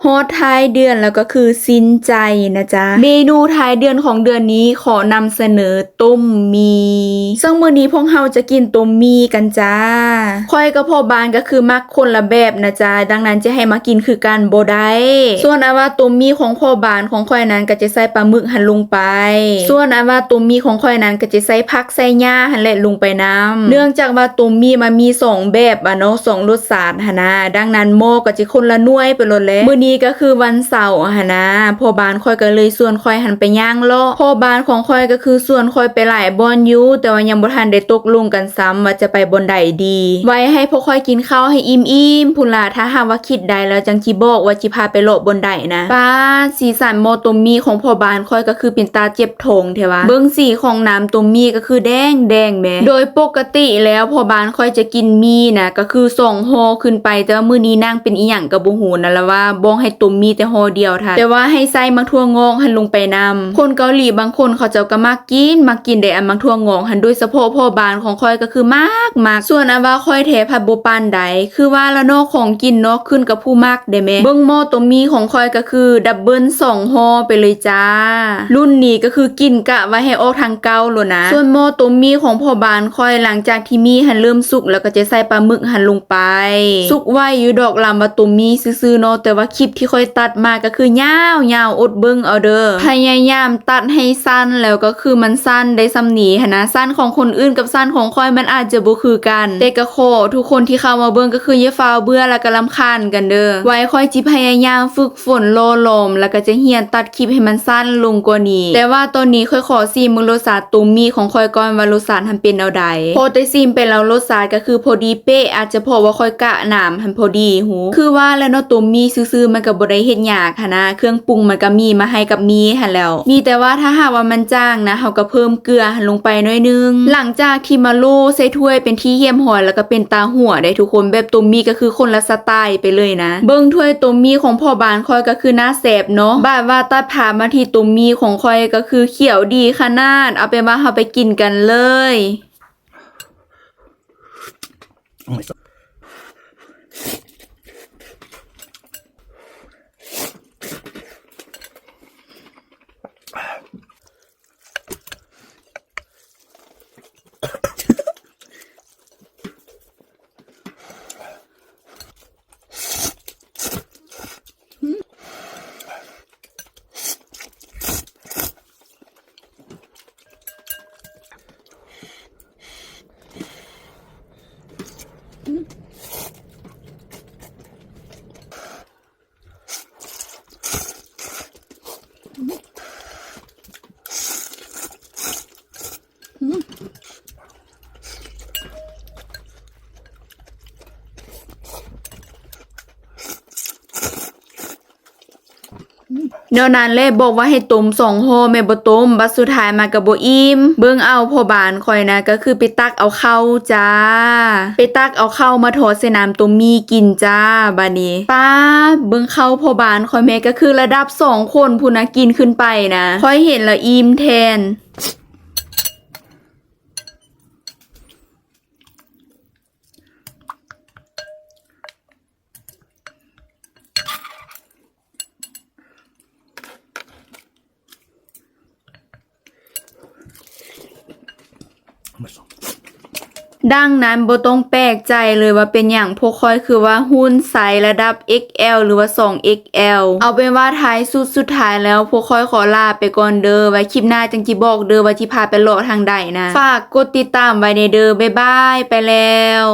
ฮอดท้ายเดือนแล้วก็คือสิ้นใจนะจ๊ะเมนูท้ายเดือนของเดือนนี้ขอนำเสนอต้มมีซึ่งมื้อนี้พวกเราจะกินต้มมีกันจ้าค่อยกับพ่อบ้านก็คือมักคนละแบบนะจ๊ะดังนั้นจะให้มากินคือกันบ่ได้ส่วนอันว่าต้มมีของพ่อบ้านของค่อยนั้นก็จะใส่ปลาหมึกหั่นลงไปส่วนอันว่าต้มมีของค่อยนั้นก็จะใส่ผักใส่หญ้าหั่นแหละลงไปนํเนื่องจากว่าต้มมีมันมีสองแบบอะเนาะสองรสชาติหั่นนะดังนั้นหม้อก็จะคนละหน่วยไปโลดแหละมื้อนี้ก็คือวันเสาร์หั่นนะพ่อบ้านค่อยก็เลยส่วนค่อยหันไปย่างเลาะพ่อบ้านของค่อยก็คือส่วนค่อยไปหลายบ่อนอยู่แต่ว่ายังบ่ทันได้ตกลงกันซ้ำว่าจะไปบ่อนใดดีไว้ให้พวกค่อยกินข้าวให้อิ่มๆพุ่นล่ะถ้าหากว่าคิดได้แล้วจังสิบอกว่าสิพาไปเลาะบ่อนใดนะป้าสีสันหม้อต้มมีของพ่อบ้านค่อยก็คือเป็นตาเจ็บท้องแท้ว่าเบิ่งสีของน้ำต้มมีก็คือแดงแแหมโดยปกติแล้วพ่อบ้านค่อยจะกินมีนะก็คือ2ห่อขึ้นไปแต่ว่ามื้อนี้นางเป็นอีหยังก็บ่ฮู้นั่นล่ะว่าบ่ให้ต้มมีแต่ห่อเดียวท่าแต่ว่าให้ใส่มักถั่วงอกหันลงไปนำคนเกาหลีบางคนเขาเจ้าก็มักกินได้อันมักถั่วงอกหันโดยเฉพาะพ่อบ้านของค่อยก็คือมากส่วนอันว่าค่อยแท้ผัดบ่ปานใดคือว่าละเนาะของกินเนาะขึ้นกับผู้มักได้แม่เบิ่งหม้อต้มมีของค่อยก็คือดับเบิล2ห่อไปเลยจ้ารุ่นนี้ก็คือกินกะไว้ให้ออกทางเก่าโลนะส่วนหม้อต้มมีของพ่อบ้านค่อยหลังจากที่มีหันเริ่มสุกแล้วก็จะใส่ปลาหมึกหันลงไปสุกไว้อยู่ดอกลำว่าต้มมีซื่อๆเนาะแต่ว่าคลิปที่ค่อยตัดมาก็คือยาวอดเบิ่งเอาเด้อพยายามตัดให้สั้นแล้วก็คือมันสั้นได้สำนีหันนะสั้นของคนอื่นกับสั้นของค่อยมันอาจจะบ่คือกันแต่ก็ขอทุกคนที่เข้ามาเบิ่งก็คืออย่าฟ้าวเบื่อแล้วก็รำคาญกันเด้อไว้ค่อยจิพยายามฝึกฝนโลลมแล้วก็จะเฮียนตัดคลิปให้มันสั้นลงกว่านี้แต่ว่าตอนนี้ค่อยขอซีมรสชาติต้มมีของค่อยก่อนว่ารสชาติมันเป็นแนวใดพอได้ซีมไปแล้วรสชาติก็คือพอดีเป๊ะอาจจะเพราะว่าค่อยกะน้ำหันพอดีหูคือว่าแล้วเนาะต้มมีซื่อๆมันก็บ่ได้เฮ็ดยากหันนะเครื่องปรุงมันก็มีมาให้กับมีหันแล้วมีแต่ว่าถ้าหากว่ามันจ้างนะเฮาก็เพิ่มเกลือหันลงไปหน่อยนึงหลังจากที่มาโลใส่ถ้วยเป็นที่เหี่ยมหอยแล้วก็เป็นตาหัวได้ทุกคนแบบต้มมีก็คือคนละสไตล์ไปเลยนะเบิ่งถ้วยต้มมีของพ่อบ้านค่อยก็คือน่าแซ่บเนาะบาดว่าตัดผ่ามาที่ต้มมีของค่อยก็คือเขียวดีขนาดเอาเป็นว่าเฮาไปกินกันเลยเดี๋ยวนั้นเลยบอกว่าให้ต้ม2ห่อแม่บ่ต้มบัดสุดท้ายมาก็บ่อิ่มเบิ่งเอาพ่อบ้านข่อยนะก็คือไปตักเอาข้าวจ้าไปตักเอาข้าวมาทอดใส่น้ำต้มมีกินจ้าบัดนี้ป้าเบิ่งข้าวพ่อบ้านข่อยแม่ก็คือระดับ2คนพู้นนะกินขึ้นไปนะข่อยเห็นแล้วอิ่มแทนดังนั้นบ่ต้องแปลกใจเลยว่าเป็นอย่างพวกค่อยคือว่าหุ้นไซส์ระดับ XL หรือว่า 2XL เอาเป็นว่าท้ายสุดท้ายแล้วพวกค่อยขอลาไปก่อนเด้อไว้คลิปหน้าจังจิบอกเด้อว่าจิพาไปเลาะทางใดนะฝากกดติดตามไว้ในเด้อบ๊ายบายไปแล้ว